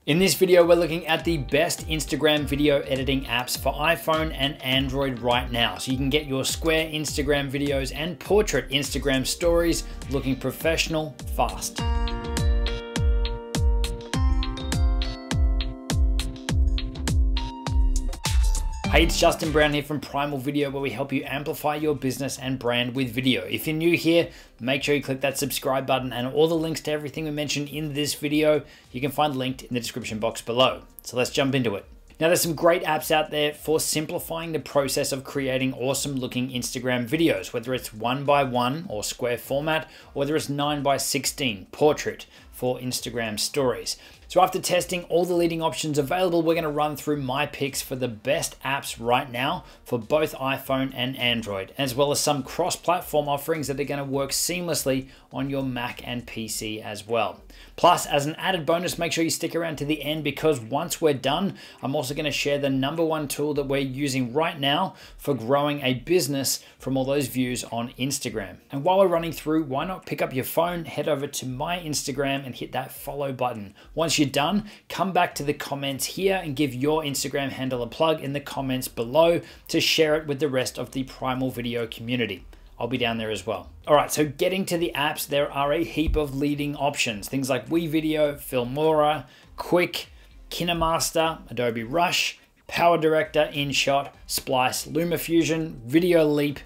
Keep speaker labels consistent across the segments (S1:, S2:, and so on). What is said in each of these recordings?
S1: In this video, we're looking at the best Instagram video editing apps for iPhone and Android right now. So you can get your square Instagram videos and portrait Instagram stories looking professional fast. Hey, it's Justin Brown here from Primal Video, where we help you amplify your business and brand with video. If you're new here, make sure you click that subscribe button, and all the links to everything we mentioned in this video, you can find linked in the description box below. So let's jump into it. Now, there's some great apps out there for simplifying the process of creating awesome looking Instagram videos, whether it's 1:1 or square format, or whether it's 9:16 portrait for Instagram stories. So after testing all the leading options available, we're going to run through my picks for the best apps right now for both iPhone and Android, as well as some cross-platform offerings that are going to work seamlessly on your Mac and PC as well. Plus, as an added bonus, make sure you stick around to the end, because once we're done, I'm also going to share the #1 tool that we're using right now for growing a business from all those views on Instagram. And while we're running through, why not pick up your phone, head over to my Instagram and hit that follow button. Once you're done, come back to the comments here and give your Instagram handle a plug in the comments below to share it with the rest of the Primal Video community. I'll be down there as well. All right, so getting to the apps, there are a heap of leading options. Things like WeVideo, Filmora, Quick, KineMaster, Adobe Rush, PowerDirector, InShot, Splice, Luma Fusion, Video Leap,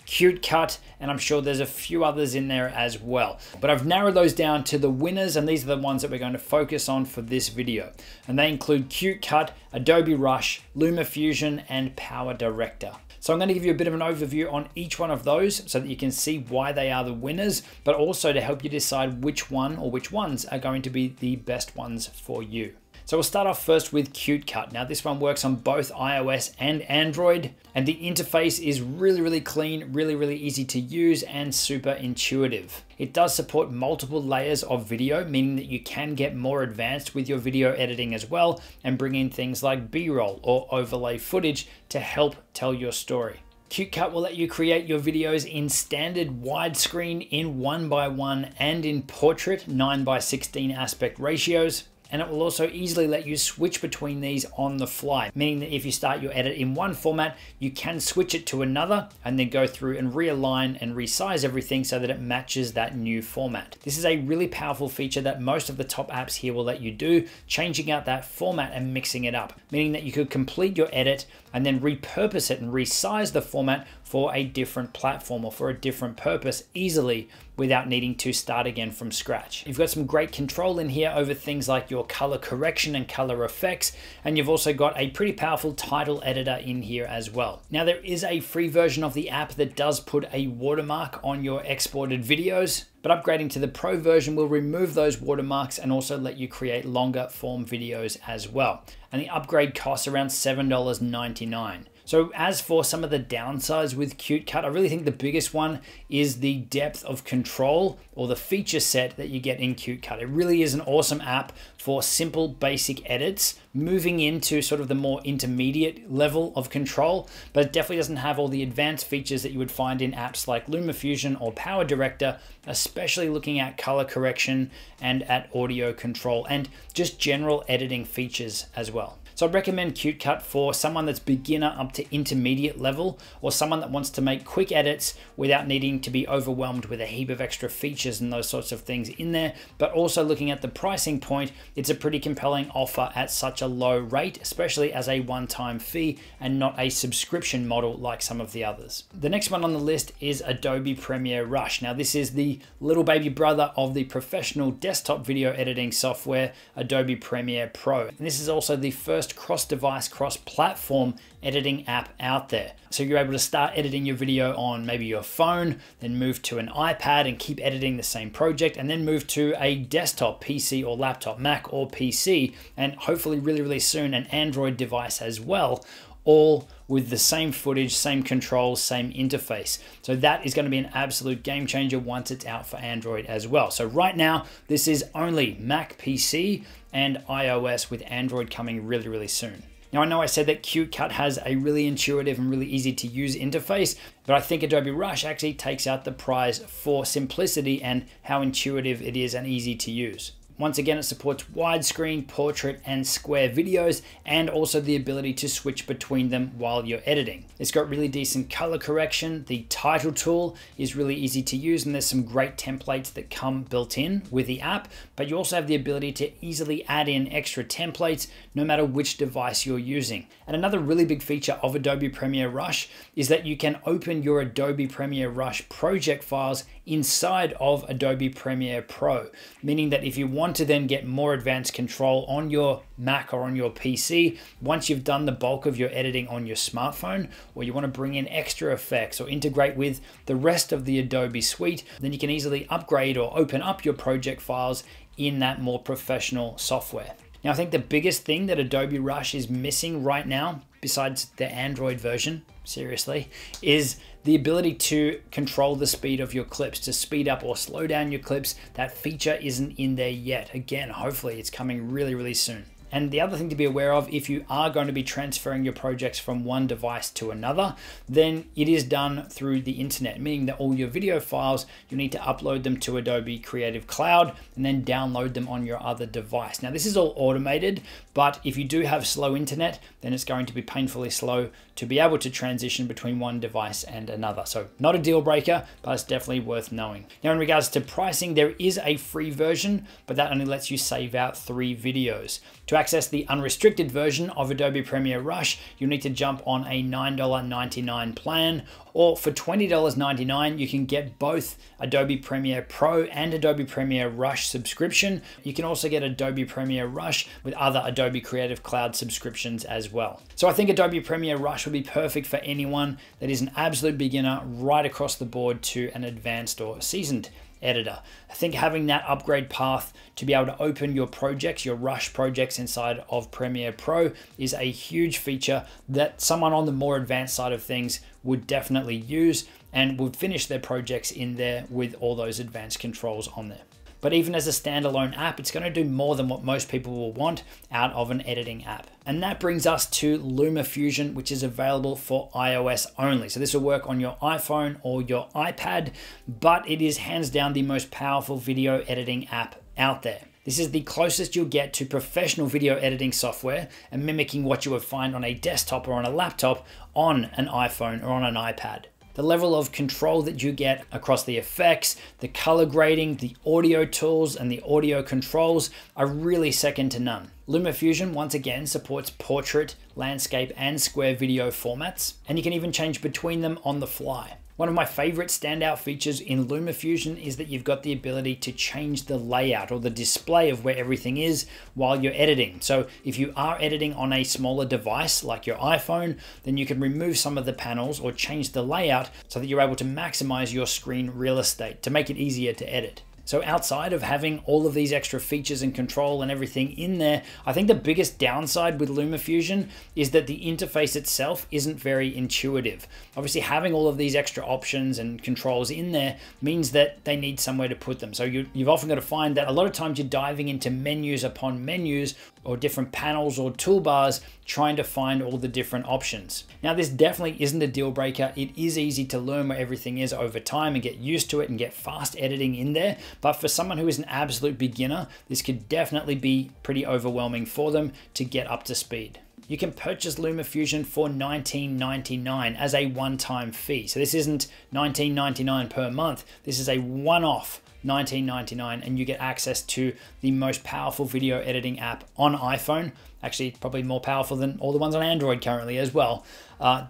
S1: CuteCut, and I'm sure there's a few others in there as well. But I've narrowed those down to the winners, and these are the ones that we're going to focus on for this video. And they include CuteCut, Adobe Rush, Luma Fusion, and PowerDirector. So I'm going to give you a bit of an overview on each one of those so that you can see why they are the winners, but also to help you decide which one or which ones are going to be the best ones for you. So we'll start off first with CuteCut. Now this one works on both iOS and Android, and the interface is really clean, really easy to use, and super intuitive. It does support multiple layers of video, meaning that you can get more advanced with your video editing as well, and bring in things like B-roll or overlay footage to help tell your story. CuteCut will let you create your videos in standard widescreen, in 1:1, and in portrait 9:16 aspect ratios. And it will also easily let you switch between these on the fly, meaning that if you start your edit in one format, you can switch it to another and then go through and realign and resize everything so that it matches that new format. This is a really powerful feature that most of the top apps here will let you do, changing out that format and mixing it up, meaning that you could complete your edit and then repurpose it and resize the format for a different platform or for a different purpose easily without needing to start again from scratch. You've got some great control in here over things like your color correction and color effects, and you've also got a pretty powerful title editor in here as well. Now there is a free version of the app that does put a watermark on your exported videos, but upgrading to the Pro version will remove those watermarks and also let you create longer form videos as well. And the upgrade costs around $7.99. So as for some of the downsides with CuteCut, I really think the biggest one is the depth of control or the feature set that you get in CuteCut. It really is an awesome app for simple basic edits, moving into sort of the more intermediate level of control, but it definitely doesn't have all the advanced features that you would find in apps like Luma Fusion or PowerDirector, especially looking at color correction and at audio control and just general editing features as well. So I'd recommend CuteCut for someone that's beginner up to intermediate level, or someone that wants to make quick edits without needing to be overwhelmed with a heap of extra features and those sorts of things in there. But also looking at the pricing point, it's a pretty compelling offer at such a low rate, especially as a one-time fee and not a subscription model like some of the others. The next one on the list is Adobe Premiere Rush. Now this is the little baby brother of the professional desktop video editing software, Adobe Premiere Pro. And this is also the first cross-device, cross-platform editing app out there. So you're able to start editing your video on maybe your phone, then move to an iPad and keep editing the same project, and then move to a desktop, PC or laptop, Mac or PC, and hopefully really soon an Android device as well, all with the same footage, same controls, same interface. So that is going to be an absolute game changer once it's out for Android as well. So right now, this is only Mac, PC, and iOS, with Android coming really soon. Now, I know I said that CuteCut has a really intuitive and really easy to use interface, but I think Adobe Rush actually takes out the prize for simplicity and how intuitive it is and easy to use. Once again, it supports widescreen, portrait, and square videos, and also the ability to switch between them while you're editing. It's got really decent color correction. The title tool is really easy to use, and there's some great templates that come built in with the app, but you also have the ability to easily add in extra templates no matter which device you're using. And another really big feature of Adobe Premiere Rush is that you can open your Adobe Premiere Rush project files inside of Adobe Premiere Pro, meaning that if you want to then get more advanced control on your Mac or on your PC, once you've done the bulk of your editing on your smartphone, or you want to bring in extra effects or integrate with the rest of the Adobe suite, then you can easily upgrade or open up your project files in that more professional software. Now, I think the biggest thing that Adobe Rush is missing right now, besides the Android version, seriously, is the ability to control the speed of your clips, to speed up or slow down your clips. That feature isn't in there yet. Again, hopefully it's coming really, really soon. And the other thing to be aware of, if you are going to be transferring your projects from one device to another, then it is done through the internet, meaning that all your video files, you need to upload them to Adobe Creative Cloud and then download them on your other device. Now, this is all automated, but if you do have slow internet, then it's going to be painfully slow to be able to transition between one device and another. So not a deal breaker, but it's definitely worth knowing. Now, in regards to pricing, there is a free version, but that only lets you save out 3 videos. To access the unrestricted version of Adobe Premiere Rush, you need to jump on a $9.99 plan, or for $20.99, you can get both Adobe Premiere Pro and Adobe Premiere Rush subscription. You can also get Adobe Premiere Rush with other Adobe Creative Cloud subscriptions as well. So I think Adobe Premiere Rush would be perfect for anyone that is an absolute beginner right across the board to an advanced or seasoned editor. I think having that upgrade path to be able to open your projects, your Rush projects inside of Premiere Pro, is a huge feature that someone on the more advanced side of things would definitely use and would finish their projects in there with all those advanced controls on there. But even as a standalone app, it's going to do more than what most people will want out of an editing app. And that brings us to Luma Fusion, which is available for iOS only. So this will work on your iPhone or your iPad, but it is hands down the most powerful video editing app out there. This is the closest you'll get to professional video editing software and mimicking what you would find on a desktop or on a laptop on an iPhone or on an iPad. The level of control that you get across the effects, the color grading, the audio tools, and the audio controls are really second to none. Luma Fusion, once again, supports portrait, landscape, and square video formats, and you can even change between them on the fly. One of my favorite standout features in Luma Fusion is that you've got the ability to change the layout or the display of where everything is while you're editing. So if you are editing on a smaller device like your iPhone, then you can remove some of the panels or change the layout so that you're able to maximize your screen real estate to make it easier to edit. So outside of having all of these extra features and control and everything in there, I think the biggest downside with Luma Fusion is that the interface itself isn't very intuitive. Obviously, having all of these extra options and controls in there means that they need somewhere to put them. So you've often got to find that a lot of times you're diving into menus upon menus or different panels or toolbars trying to find all the different options. Now, this definitely isn't a deal breaker. It is easy to learn where everything is over time and get used to it and get fast editing in there. But for someone who is an absolute beginner, this could definitely be pretty overwhelming for them to get up to speed. You can purchase Luma Fusion for $19.99 as a one-time fee. So this isn't $19.99 per month. This is a one-off $19.99, and you get access to the most powerful video editing app on iPhone. Actually, probably more powerful than all the ones on Android currently as well,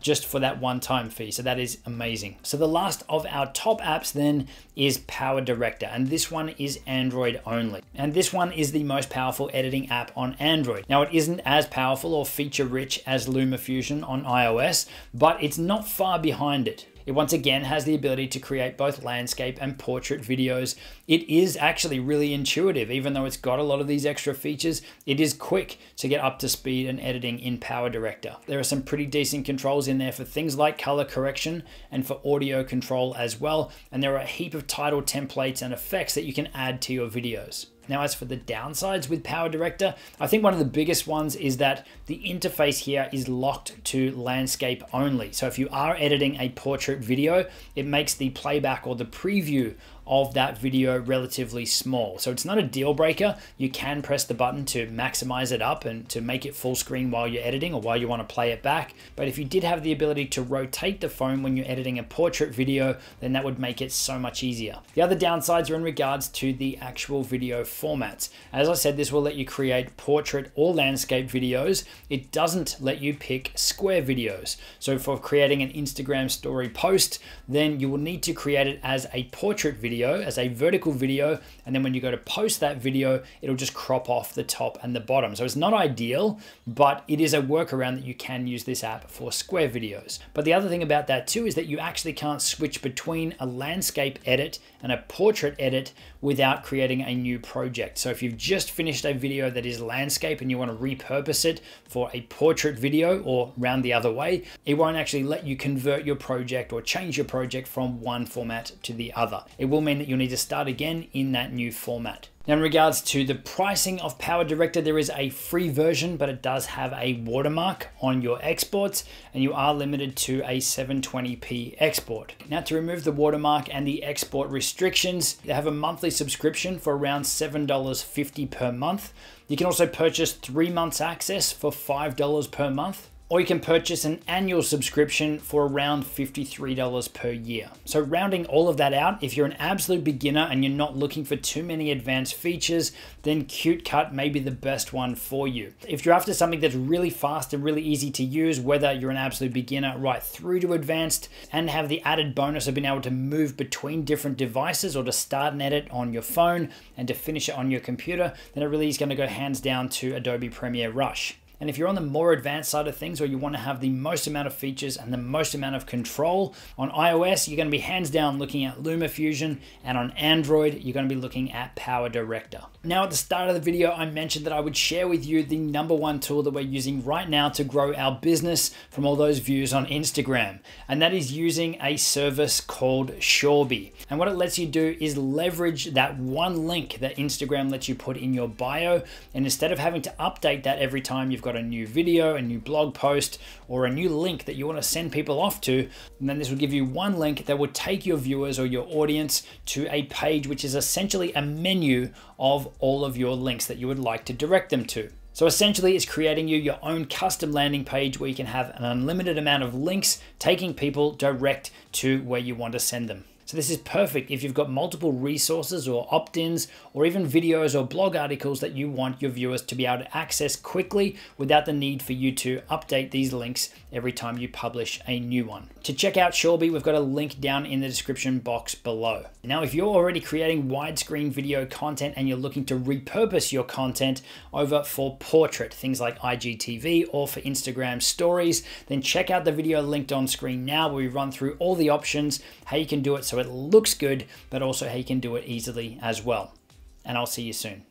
S1: just for that one-time fee. So that is amazing. So the last of our top apps then is PowerDirector, and this one is Android only. And this one is the most powerful editing app on Android. Now, it isn't as powerful or feature-rich as Luma Fusion on iOS, but it's not far behind it. It once again has the ability to create both landscape and portrait videos. It is actually really intuitive. Even though it's got a lot of these extra features, it is quick to get up to speed and editing in PowerDirector. There are some pretty decent controls in there for things like color correction and for audio control as well. And there are a heap of title templates and effects that you can add to your videos. Now, as for the downsides with PowerDirector, I think one of the biggest ones is that the interface here is locked to landscape only. So if you are editing a portrait video, it makes the playback or the preview of that video relatively small. So it's not a deal breaker. You can press the button to maximize it up and to make it full screen while you're editing or while you want to play it back. But if you did have the ability to rotate the phone when you're editing a portrait video, then that would make it so much easier. The other downsides are in regards to the actual video formats. As I said, this will let you create portrait or landscape videos. It doesn't let you pick square videos. So for creating an Instagram story post, then you will need to create it as a portrait video, as a vertical video, and then when you go to post that video, it'll just crop off the top and the bottom. So it's not ideal, but it is a workaround that you can use this app for square videos. But the other thing about that too is that you actually can't switch between a landscape edit and a portrait edit without creating a new project. So if you've just finished a video that is landscape and you want to repurpose it for a portrait video or round the other way, it won't actually let you convert your project or change your project from one format to the other. It will mean that you'll need to start again in that new format. Now, in regards to the pricing of PowerDirector, there is a free version, but it does have a watermark on your exports, and you are limited to a 720p export. Now, to remove the watermark and the export restrictions, they have a monthly subscription for around $7.50 per month. You can also purchase 3 months access for $5 per month. Or you can purchase an annual subscription for around $53 per year. So rounding all of that out, if you're an absolute beginner and you're not looking for too many advanced features, then CuteCut may be the best one for you. If you're after something that's really fast and really easy to use, whether you're an absolute beginner right through to advanced and have the added bonus of being able to move between different devices or to start an edit on your phone and to finish it on your computer, then it really is going to go hands down to Adobe Premiere Rush. And if you're on the more advanced side of things, or you want to have the most amount of features and the most amount of control, on iOS, you're going to be hands down looking at Luma Fusion, and on Android, you're going to be looking at PowerDirector. Now, at the start of the video, I mentioned that I would share with you the #1 tool that we're using right now to grow our business from all those views on Instagram. And that is using a service called Shorby. And what it lets you do is leverage that one link that Instagram lets you put in your bio. And instead of having to update that every time you've got a new video, a new blog post, or a new link that you want to send people off to, and then this will give you one link that will take your viewers or your audience to a page which is essentially a menu of all of your links that you would like to direct them to. So essentially it's creating you your own custom landing page where you can have an unlimited amount of links taking people direct to where you want to send them. So this is perfect if you've got multiple resources or opt-ins or even videos or blog articles that you want your viewers to be able to access quickly without the need for you to update these links every time you publish a new one. To check out Shorby, we've got a link down in the description box below. Now, if you're already creating widescreen video content and you're looking to repurpose your content over for portrait, things like IGTV or for Instagram stories, then check out the video linked on screen now where we run through all the options, how you can do it so it looks good, but also how you can do it easily as well. And I'll see you soon.